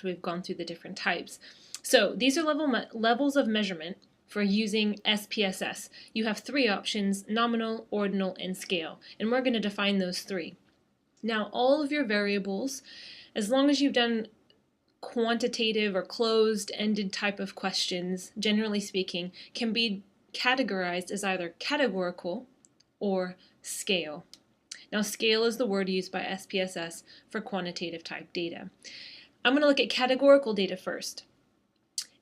after we've gone through the different types. So these are levels of measurement for using SPSS. You have three options: nominal, ordinal, and scale. And we're going to define those three. Now, all of your variables, as long as you've done quantitative or closed-ended type of questions, generally speaking, can be categorized as either categorical or scale. Now, scale is the word used by SPSS for quantitative type data. I'm going to look at categorical data first.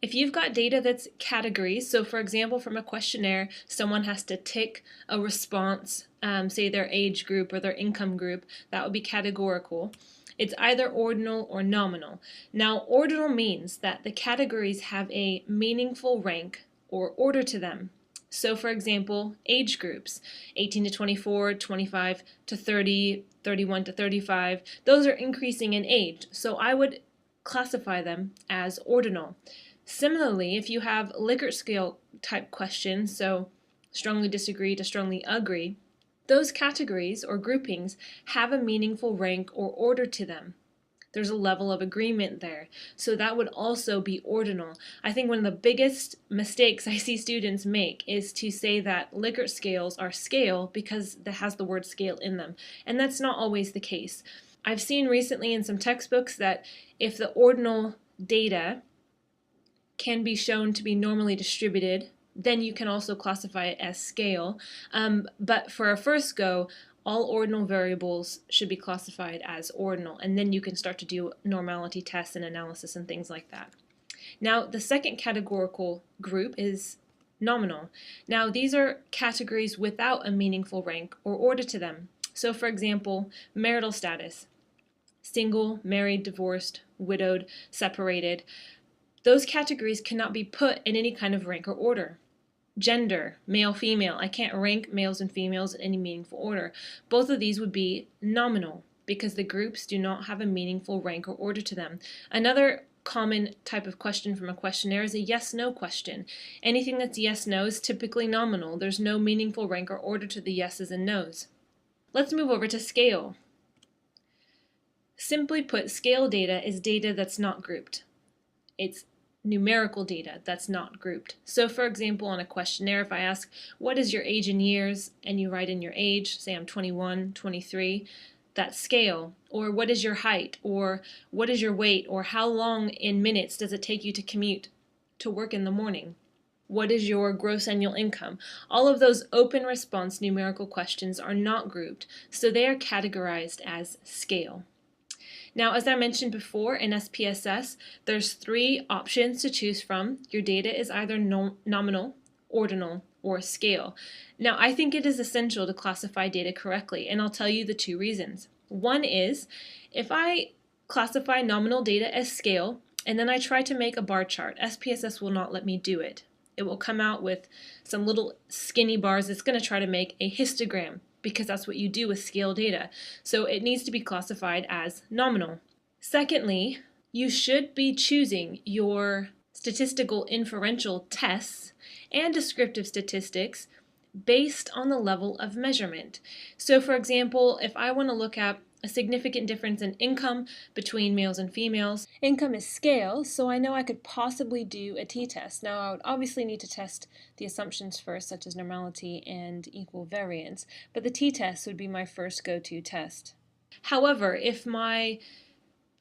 If you've got data that's categories, so for example, from a questionnaire, someone has to tick a response, say their age group or their income group, that would be categorical. It's either ordinal or nominal. Now, ordinal means that the categories have a meaningful rank or order to them. So for example, age groups, 18 to 24, 25 to 30, 31 to 35, those are increasing in age, so I would classify them as ordinal. Similarly, if you have Likert scale type questions, so strongly disagree to strongly agree, those categories or groupings have a meaningful rank or order to them. There's a level of agreement there, so that would also be ordinal. I think one of the biggest mistakes I see students make is to say that Likert scales are scale because that has the word scale in them, and that's not always the case. I've seen recently in some textbooks that if the ordinal data can be shown to be normally distributed, then you can also classify it as scale. But for a first go, all ordinal variables should be classified as ordinal, and then you can start to do normality tests and analysis and things like that. Now, the second categorical group is nominal. Now, these are categories without a meaningful rank or order to them. So, for example, marital status: single, married, divorced, widowed, separated. Those categories cannot be put in any kind of rank or order. Gender, male, female, I can't rank males and females in any meaningful order. Both of these would be nominal because the groups do not have a meaningful rank or order to them. Another common type of question from a questionnaire is a yes-no question. Anything that's yes-no is typically nominal. There's no meaningful rank or order to the yeses and nos. Let's move over to scale. Simply put, scale data is data that's not grouped. It's numerical data that's not grouped. So for example, on a questionnaire, if I ask, what is your age in years, and you write in your age, say I'm 21, 23, that's scale. Or what is your height, or what is your weight, or how long in minutes does it take you to commute to work in the morning? What is your gross annual income? All of those open response numerical questions are not grouped, so they are categorized as scale. Now, as I mentioned before, in SPSS, there's three options to choose from. Your data is either nominal, ordinal, or scale. Now, I think it is essential to classify data correctly, and I'll tell you the two reasons. One is, if I classify nominal data as scale, and then I try to make a bar chart, SPSS will not let me do it. It will come out with some little skinny bars. It's going to try to make a histogram, because that's what you do with scale data. So it needs to be classified as nominal. Secondly, you should be choosing your statistical inferential tests and descriptive statistics based on the level of measurement. So for example, if I want to look at a significant difference in income between males and females, income is scale, so I know I could possibly do a t-test. Now, I would obviously need to test the assumptions first, such as normality and equal variance, but the t-test would be my first go-to test. However, if my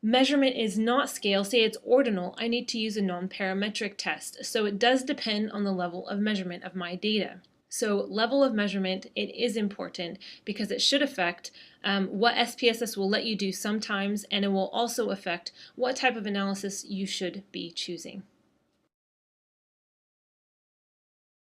measurement is not scale, say it's ordinal, I need to use a non-parametric test. So it does depend on the level of measurement of my data. So level of measurement, it is important because it should affect what SPSS will let you do sometimes, and it will also affect what type of analysis you should be choosing.